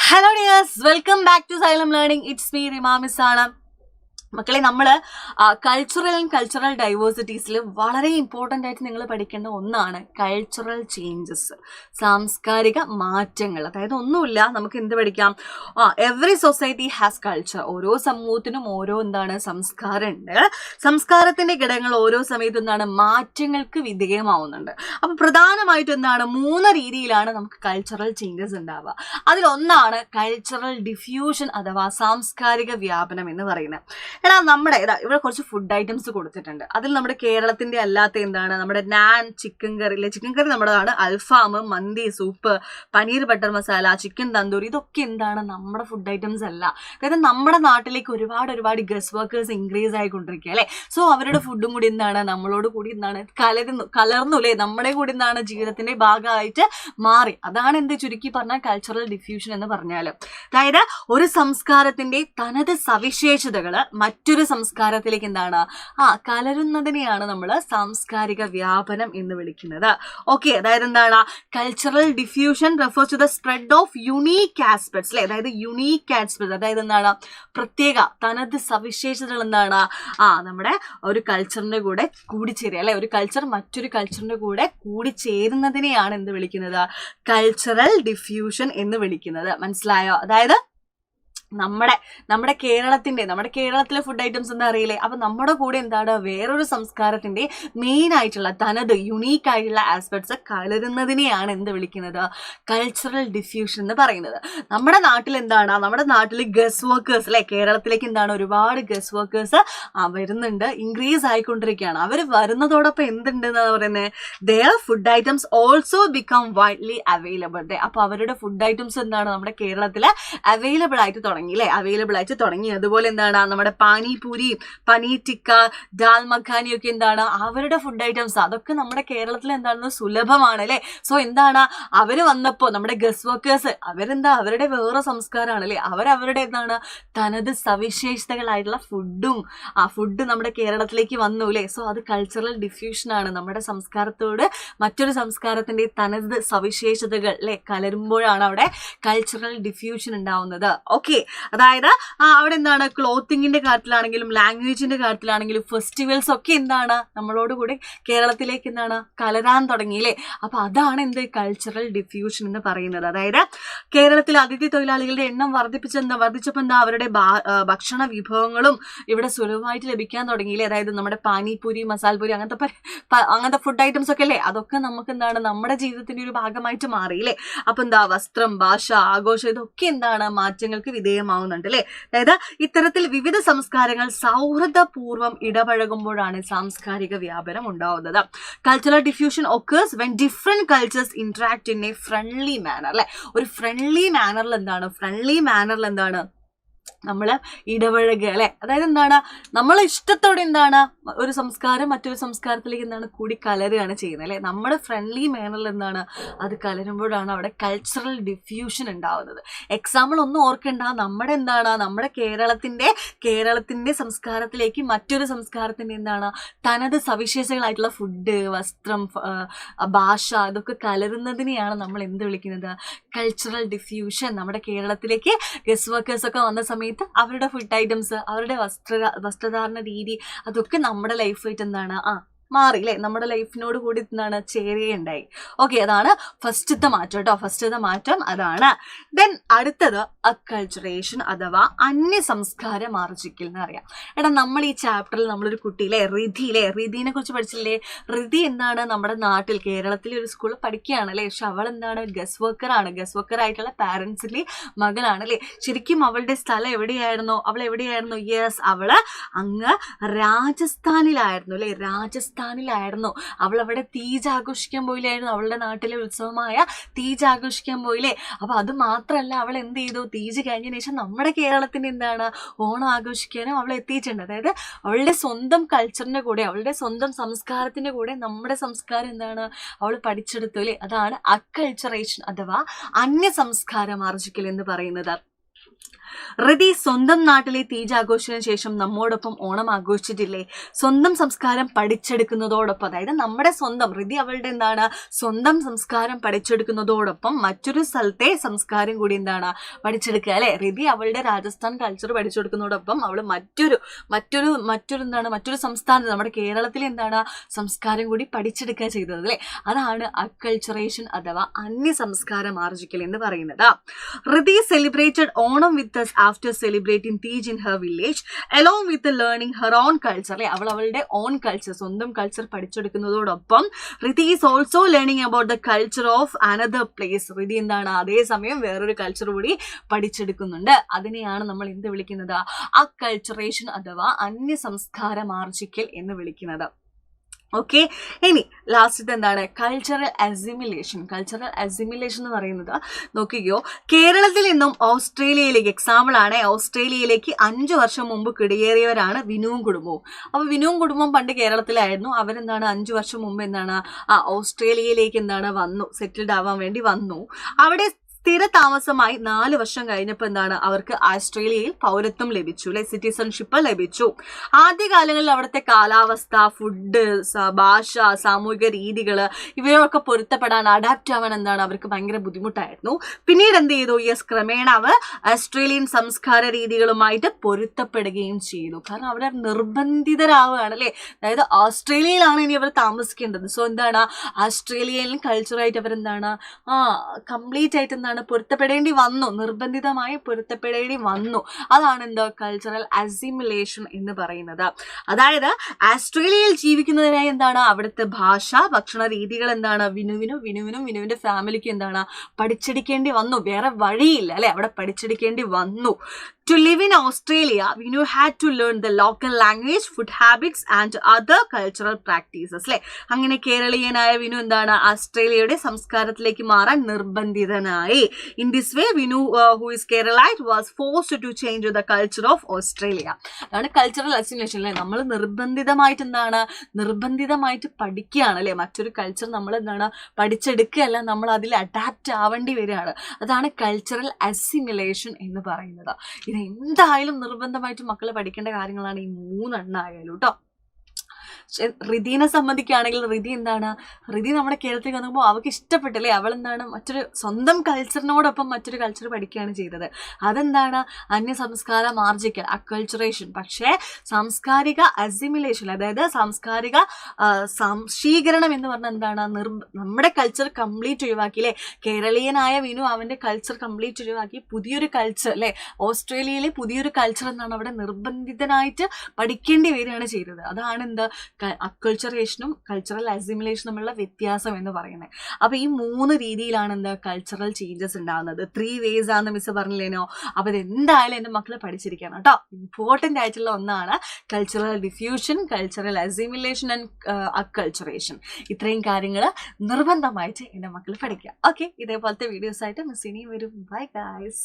Hello dears, welcome back to Xylem Learning. It's me Rima Misana. മക്കളെ നമ്മൾ cultural ഡൈവേഴ്സിറ്റീസിൽ വളരെ important ആയിട്ട് നിങ്ങൾ പഠിക്കേണ്ട ഒന്നാണ് കൾച്ചറൽ ചേഞ്ചസ്, സാംസ്കാരിക മാറ്റങ്ങൾ. അതായത് ഒന്നുമില്ല, നമുക്ക് എന്ത് പഠിക്കാം? Every society has culture. ഓരോ സമൂഹത്തിനും ഓരോ സംസ്കാരമുണ്ട്. സംസ്കാരത്തിൻ്റെ ഘടകങ്ങൾ ഓരോ സമയത്തും മാറ്റങ്ങൾക്ക് വിധേയമാവുന്നുണ്ട്. അപ്പം പ്രധാനമായിട്ടും 3 രീതിയിലാണ് നമുക്ക് കൾച്ചറൽ ചേഞ്ചസ് ഉണ്ടാവുക. അതിലൊന്നാണ് കൾച്ചറൽ ഡിഫ്യൂഷൻ അഥവാ സാംസ്കാരിക വ്യാപനം എന്ന് പറയുന്നത്. നമ്മുടെ ഇവിടെ കുറച്ച് ഫുഡ് ഐറ്റംസ് കൊടുത്തിട്ടുണ്ട്. അതിൽ നമ്മുടെ കേരളത്തിന്റെ അല്ലാത്ത നമ്മുടെ നാൻ, ചിക്കൻ കറി നമ്മുടേതാണ്. അൽഫാം, മന്തി, soup, paneer butter masala, chicken tandoori, ഇതൊക്കെ നമ്മുടെ ഫുഡ് ഐറ്റംസ് അല്ല. അതായത് നമ്മുടെ നാട്ടിലേക്ക് ഒരുപാട് ഗസ്റ്റ് വർക്കേഴ്സ് ഇൻക്രീസ് ആയിക്കൊണ്ടിരിക്കുക അല്ലെ. സോ അവരുടെ ഫുഡും കൂടി നമ്മളോട് കൂടി കലർന്നു അല്ലെ, നമ്മുടെ കൂടി ജീവിതത്തിന്റെ ഭാഗമായിട്ട് മാറി. അതാണ് ചുരുക്കി പറഞ്ഞാൽ കൾച്ചറൽ ഡിഫ്യൂഷൻ എന്ന് പറഞ്ഞാൽ. അതായത് ഒരു സംസ്കാരത്തിന്റെ തനത് സവിശേഷതകള് മറ്റൊരു സംസ്കാരത്തിലേക്ക് കലരുന്നതിനെയാണ് നമ്മൾ സാംസ്കാരിക വ്യാപനം എന്ന് വിളിക്കുന്നത്. ഓക്കെ, അതായത് cultural diffusion refers to the spread of unique aspects അല്ലെ. അതായത് യുണീക്ക് ആസ്പെക്ട്സ്, അതായത് പ്രത്യേക തനത് സവിശേഷതകൾ നമ്മുടെ ഒരു കൾച്ചറിന്റെ കൂടെ കൂടിച്ചേരുക അല്ലെ. ഒരു കൾച്ചർ മറ്റൊരു കൾച്ചറിന്റെ കൂടെ കൂടിച്ചേരുന്നതിനെയാണ് എന്ത് വിളിക്കുന്നത്? കൾച്ചറൽ ഡിഫ്യൂഷൻ എന്ന് വിളിക്കുന്നത്. മനസ്സിലായോ? അതായത് നമ്മുടെ കേരളത്തിലെ ഫുഡ് ഐറ്റംസ് എന്താ അറിയില്ലേ? അപ്പൊ നമ്മുടെ കൂടെ വേറൊരു സംസ്കാരത്തിന്റെ മെയിൻ ആയിട്ടുള്ള തനത് യുണീക്ക് ആയിട്ടുള്ള ആസ്പെക്ട്സ് കലരുന്നതിനെയാണ് എന്ത് വിളിക്കുന്നത്? കൾച്ചറൽ ഡിഫ്യൂഷൻ എന്ന് പറയുന്നത്. നമ്മുടെ നാട്ടിൽ ഗസ്റ്റ് വർക്കേഴ്സ് അല്ലെ. കേരളത്തിലേക്ക് ഒരുപാട് ഗസ്റ്റ് വർക്കേഴ്സ് വരുന്നുണ്ട്, ഇൻക്രീസ് ആയിക്കൊണ്ടിരിക്കുകയാണ്. അവർ വരുന്നതോടൊപ്പം എന്തുണ്ടെന്ന് പറയുന്നത്? There food items also become widely available. അപ്പൊ അവരുടെ ഫുഡ് ഐറ്റംസ് നമ്മുടെ കേരളത്തിൽ അവൈലബിൾ ആയിട്ട് തുടങ്ങി. അതുപോലെ നമ്മുടെ പാനിപൂരി, പനീർ ടിക്ക, ദാൽ മഖാനി ഒക്കെ അവരുടെ ഫുഡ് ഐറ്റംസ്. അതൊക്കെ നമ്മുടെ കേരളത്തിൽ സുലഭമാണ് അല്ലെ. സോ അവര് വന്നപ്പോ നമ്മുടെ ഗസ്റ്റ് വർക്കേഴ്സ് അവരുടെ വേറെ സംസ്കാരമാണ് അല്ലെ. അവരുടെ തനത് സവിശേഷതകളായിട്ടുള്ള ഫുഡ് നമ്മുടെ കേരളത്തിലേക്ക് വന്നു അല്ലെ. സോ അത് കൾച്ചറൽ ഡിഫ്യൂഷൻ ആണ്. നമ്മുടെ സംസ്കാരത്തോട് മറ്റൊരു സംസ്കാരത്തിന്റെ തനത് സവിശേഷതകൾ അല്ലെ കലരുമ്പോഴാണ് അവിടെ കൾച്ചറൽ ഡിഫ്യൂഷൻ ഉണ്ടാവുന്നത്. ഓക്കെ, അതായത് അവിടെ ക്ലോത്തിങ്ങിന്റെ കാര്യത്തിലാണെങ്കിലും ലാംഗ്വേജിന്റെ കാര്യത്തിലാണെങ്കിലും ഫെസ്റ്റിവൽസ് ഒക്കെ നമ്മളോട് കൂടി കേരളത്തിലേക്ക് കലരാൻ തുടങ്ങിയില്ലേ. അപ്പൊ അതാണ് കൾച്ചറൽ ഡിഫ്യൂഷൻ എന്ന് പറയുന്നത്. അതായത് കേരളത്തിൽ അതിഥി തൊഴിലാളികളുടെ എണ്ണം വർദ്ധിച്ചപ്പോ അവരുടെ ഭക്ഷണ വിഭവങ്ങളും ഇവിടെ സുലഭമായിട്ട് ലഭിക്കാൻ തുടങ്ങിയില്ലേ. അതായത് നമ്മുടെ പാനിപൂരി, മസാൽപൂരി, അങ്ങനത്തെ ഫുഡ് ഐറ്റംസ് ഒക്കെ അല്ലേ, അതൊക്കെ നമുക്ക് നമ്മുടെ ജീവിതത്തിന്റെ ഒരു ഭാഗമായിട്ട് മാറിയില്ലേ. അപ്പൊ വസ്ത്രം, ഭാഷ, ആഘോഷം, ഇതൊക്കെ മാറ്റങ്ങൾക്ക് വിധേയമാവുന്നുണ്ട് അല്ലെ. അതായത് ഇത്തരത്തിൽ വിവിധ സംസ്കാരങ്ങൾ സൗഹൃദപൂർവ്വം ഇടപഴകുമ്പോഴാണ് സാംസ്കാരിക വ്യാപനം ഉണ്ടാവുന്നത്. Cultural diffusion occurs when different cultures interact in a friendly manner അല്ലെ. ഒരു ഫ്രണ്ട്ലി മാനറിൽ നമ്മൾ ഇടപഴകുക അല്ലെ. അതായത് നമ്മൾ ഇഷ്ടത്തോടെ ഒരു സംസ്കാരം മറ്റൊരു സംസ്കാരത്തിലേക്ക് കൂടി കലരുകയാണ് ചെയ്യുന്നത് അല്ലെ. നമ്മുടെ ഫ്രണ്ട്ലി മാനറിൽ അത് കലരുമ്പോഴാണ് അവിടെ കൾച്ചറൽ ഡിഫ്യൂഷൻ ഉണ്ടാവുന്നത്. എക്സാമ്പിൾ ഒന്നും ഓർക്കണ്ട, നമ്മുടെ കേരളത്തിന്റെ സംസ്കാരത്തിലേക്ക് മറ്റൊരു സംസ്കാരത്തിന്റെ തനത് സവിശേഷങ്ങളായിട്ടുള്ള ഫുഡ്, വസ്ത്രം, ഭാഷ, ഇതൊക്കെ കലരുന്നതിനെയാണ് നമ്മൾ എന്ത് വിളിക്കുന്നത്? Cultural diffusion. നമ്മുടെ കേരളത്തിലേക്ക് ഗസ്റ്റ് വർക്കേഴ്സ് ഒക്കെ വന്ന സമയത്ത് അവരുടെ ഫുഡ് ഐറ്റംസ്, അവരുടെ വസ്ത്രധാരണ രീതി, അതൊക്കെ നമ്മുടെ ലൈഫായിട്ട് മാറി അല്ലെ. നമ്മുടെ ലൈഫിനോട് കൂടി ചേരുകയുണ്ടായി. ഓക്കെ, അതാണ് ഫസ്റ്റത്തെ മാറ്റം കേട്ടോ. ഫസ്റ്റത്തെ മാറ്റം അതാണ്. ദെൻ അടുത്തത് അക്കൾച്ചറേഷൻ അഥവാ അന്യ സംസ്കാരം ആർജിക്കൽ എന്ന് പറയാം. നമ്മൾ ഈ ചാപ്റ്ററിൽ നമ്മളൊരു കുട്ടിയിലെ റിതിനെ കുറിച്ച് പഠിച്ചില്ലേ. റിതി നമ്മുടെ നാട്ടിൽ കേരളത്തിലെ ഒരു സ്കൂളിൽ പഠിക്കുകയാണ് അല്ലെ. പക്ഷെ അവൾ ഗസ്റ്റ് വർക്കർ ആയിട്ടുള്ള പാരന്റ്സിന്റെ മകളാണ് അല്ലെ. ശരിക്കും അവളുടെ സ്ഥലം എവിടെയായിരുന്നു? യെസ്, അവള് അങ്ങ് രാജസ്ഥാനിലായിരുന്നു അല്ലെ. അവൾ അവിടെ തീജ് ആഘോഷിക്കാൻ പോയില്ലായിരുന്നു. അവളുടെ നാട്ടിലെ ഉത്സവമായ തീജ് ആഘോഷിക്കാൻ പോയില്ലേ. അപ്പൊ അത് മാത്രല്ല, അവൾ എന്ത് ചെയ്തു? തീജ് കഴിഞ്ഞതിന് ശേഷം നമ്മുടെ കേരളത്തിന്റെ ഓണം ആഘോഷിക്കാനും അവൾ എത്തിയിട്ടുണ്ട്. അതായത് അവളുടെ സ്വന്തം കൾച്ചറിന്റെ കൂടെ, അവളുടെ സ്വന്തം സംസ്കാരത്തിന്റെ കൂടെ നമ്മുടെ സംസ്കാരം അവൾ പഠിച്ചെടുത്തു അല്ലേ. അതാണ് അക്കൾച്ചറേഷൻ അഥവാ അന്യ സംസ്കാരം ആർജിക്കൽ എന്ന് പറയുന്നത്. ഋതി സ്വന്തം നാട്ടിലെ തീജ് ആഘോഷത്തിന് ശേഷം നമ്മോടൊപ്പം ഓണം ആഘോഷിച്ചിട്ടില്ലേ? സ്വന്തം സംസ്കാരം പഠിച്ചെടുക്കുന്നതോടൊപ്പം, അതായത് നമ്മുടെ സ്വന്തം ഋതി അവളുടെ എന്താണ് സ്വന്തം സംസ്കാരം പഠിച്ചെടുക്കുന്നതോടൊപ്പം മറ്റൊരു സ്ഥലത്തെ സംസ്കാരം കൂടി എന്താണ് പഠിച്ചെടുക്കുക അല്ലെ. ഋതി അവളുടെ രാജസ്ഥാൻ കൾച്ചർ പഠിച്ചെടുക്കുന്നതോടൊപ്പം അവൾ മറ്റൊരു സംസ്ഥാനത്ത് നമ്മുടെ കേരളത്തിൽ എന്താണ് സംസ്കാരം കൂടി പഠിച്ചെടുക്കുക ചെയ്തത് അല്ലെ. അതാണ് അക്കൾച്ചറേഷൻ അഥവാ അന്യ സംസ്കാരം ആർജിക്കൽ എന്ന് പറയുന്നത്. Rithi celebrated Onam with us after celebrating Tej in her village along with learning her own culture. അല്ലെ, അവളുടെ ഓൺ കൾച്ചർ സ്വന്തം കൾച്ചർ പഠിച്ചെടുക്കുന്നതോടൊപ്പം Rithi is also learning about the culture of another place. Rithi എന്താണ് അതേസമയം വേറൊരു കൾച്ചർ കൂടി പഠിച്ചെടുക്കുന്നുണ്ട്. അതിനെയാണ് നമ്മൾ എന്ത് വിളിക്കുന്നത്? അക്കൾച്ചറേഷൻ അഥവാ അന്യ സംസ്കാരം ആർജിക്കൽ എന്ന് വിളിക്കുന്നത്. ഓക്കെ, ഇനി ലാസ്റ്റ് എന്താണ്? Cultural assimilation. കൾച്ചറൽ അസിമിലേഷൻ എന്ന് പറയുന്നത് നോക്കിക്കോ, കേരളത്തിൽ നിന്നും ഓസ്ട്രേലിയയിലേക്ക്, എക്സാമ്പിൾ ആണ്, ഓസ്ട്രേലിയയിലേക്ക് 5 വർഷം മുമ്പ് കുടിയേറിയവരാണ് വിനുവും കുടുംബവും. അപ്പോൾ വിനുവും കുടുംബം പണ്ട് കേരളത്തിലായിരുന്നു. അവരെന്താണ് 5 വർഷം മുമ്പ് എന്താണ് ഓസ്ട്രേലിയയിലേക്ക് എന്താണ് വന്നു, സെറ്റിൽഡ് ആവാൻ വേണ്ടി വന്നു. അവിടെ സ്ഥിര താമസമായി 4 വർഷം കഴിഞ്ഞപ്പോൾ എന്താണ് അവർക്ക് ഓസ്ട്രേലിയയിൽ പൗരത്വം ലഭിച്ചു അല്ലെ, സിറ്റിസൺഷിപ്പ് ലഭിച്ചു. ആദ്യകാലങ്ങളിൽ അവിടുത്തെ കാലാവസ്ഥ, ഫുഡ്, ഭാഷ, സാമൂഹിക രീതികൾ ഇവയൊക്കെ പൊരുത്തപ്പെടാൻ, അഡാപ്റ്റ് ആവാൻ എന്താണ് അവർക്ക് ഭയങ്കര ബുദ്ധിമുട്ടായിരുന്നു. പിന്നീട് എന്ത് ചെയ്തു? ക്രമേണ അവർ ഓസ്ട്രേലിയൻ സംസ്കാര രീതികളുമായിട്ട് പൊരുത്തപ്പെടുകയും ചെയ്തു. കാരണം അവിടെ നിർബന്ധിതരാവുകയാണ് അല്ലെ. അതായത് ഓസ്ട്രേലിയയിലാണ് ഇനി അവർ താമസിക്കേണ്ടത്. സോ എന്താണ് ഓസ്ട്രേലിയൻ കൾച്ചറായിട്ട് അവരെന്താണ് കംപ്ലീറ്റ് ആയിട്ട് എന്താണ് പൊരുത്തപ്പെടേണ്ടി വന്നു, നിർബന്ധിതമായി പൊരുത്തപ്പെടേണ്ടി വന്നു. അതാണ് എന്താ കൾച്ചറൽ അസിമിലേഷൻ എന്ന് പറയുന്നത്. അതായത് ഓസ്ട്രേലിയയിൽ ജീവിക്കുന്നതിനായി എന്താണ് അവിടുത്തെ ഭാഷ, ഭക്ഷണ രീതികൾ എന്താണ് വിനുവിന്റെ ഫാമിലിക്ക് എന്താണ് പഠിച്ചെടുക്കേണ്ടി വന്നു. വേറെ വഴിയില്ല അല്ലെ, അവിടെ പഠിച്ചെടുക്കേണ്ടി വന്നു. To live in Australia, Vinu had to learn the local language, food habits and other cultural practices. അല്ലെ, അങ്ങനെ കേരളീയനായ വിനു എന്താണ് ഓസ്ട്രേലിയയുടെ സംസ്കാരത്തിലേക്ക് മാറാൻ നിർബന്ധിതനായി. In this way, Vinu, who is Keralite, was forced to change the culture of Australia. അതാണ് cultural assimilation അല്ലെ. നമ്മൾ നിർബന്ധിതമായിട്ട് പഠിക്കുകയാണ് അല്ലെ. മറ്റൊരു കൾച്ചർ നമ്മൾ എന്താണ് പഠിച്ചെടുക്കുകയല്ല, നമ്മൾ അതിൽ അഡാപ്റ്റ് ആവേണ്ടി വരികയാണ്. അതാണ് കൾച്ചറൽ അസിമിലേഷൻ എന്ന് പറയുന്നത്. എന്തായാലും നിർബന്ധമായിട്ട് മക്കളെ പഠിക്കേണ്ട കാര്യങ്ങളാണ് ഈ 3 എണ്ണമായാലും കേട്ടോ. ഋതിനെ സംബന്ധിക്കുകയാണെങ്കിൽ ഋതി നമ്മുടെ കേരളത്തിൽ വന്നപ്പോൾ അവൾക്ക് ഇഷ്ടപ്പെട്ടില്ലേ, അവൾ എന്താണ് സ്വന്തം കൾച്ചറിനോടൊപ്പം മറ്റൊരു കൾച്ചർ പഠിക്കുകയാണ് ചെയ്തത്. അതെന്താണ് അന്യ സംസ്കാരം ആർജിക്കൽ, അക്കൾച്ചറേഷൻ. പക്ഷേ സാംസ്കാരിക അസിമിലേഷൻ, അതായത് സാംസ്കാരിക സംശീകരണം എന്ന് പറഞ്ഞാൽ എന്താണ് നമ്മുടെ കൾച്ചർ കംപ്ലീറ്റ് ഒഴിവാക്കിയില്ലേ. കേരളീയനായ വിനു അവൻ്റെ കൾച്ചർ കംപ്ലീറ്റ് ഒഴിവാക്കി പുതിയൊരു കൾച്ചർ അല്ലേ, ഓസ്ട്രേലിയയിലെ പുതിയൊരു കൾച്ചർ എന്താണ് അവിടെ നിർബന്ധിതനായിട്ട് പഠിക്കേണ്ടി വരികയാണ് ചെയ്തത്. അതാണ് എന്താ അക്കൾച്ചറേഷനും കൾച്ചറൽ അസിമിലേഷനും തമ്മിലുള്ള വ്യത്യാസം എന്ന് പറയുന്നത്. അപ്പൊ ഈ 3 രീതിയിലാണ് എന്താ കൾച്ചറൽ ചേഞ്ചസ് ഉണ്ടാകുന്നത്. 3 ways ആണെന്ന് മിസ് പറഞ്ഞില്ലേനോ. അപ്പൊ ഇത് എന്തായാലും എൻ്റെ മക്കളെ പഠിച്ചിരിക്കണം കേട്ടോ. ഇമ്പോർട്ടൻ്റ് ആയിട്ടുള്ള ഒന്നാണ് cultural diffusion, cultural assimilation and acculturation. ഇത്രയും കാര്യങ്ങൾ നിർബന്ധമായിട്ട് എൻ്റെ മക്കൾ പഠിക്കുക. ഓക്കെ, ഇതേപോലത്തെ വീഡിയോസ് ആയിട്ട് മിസ് ഇനിയും വരും. Bye guys.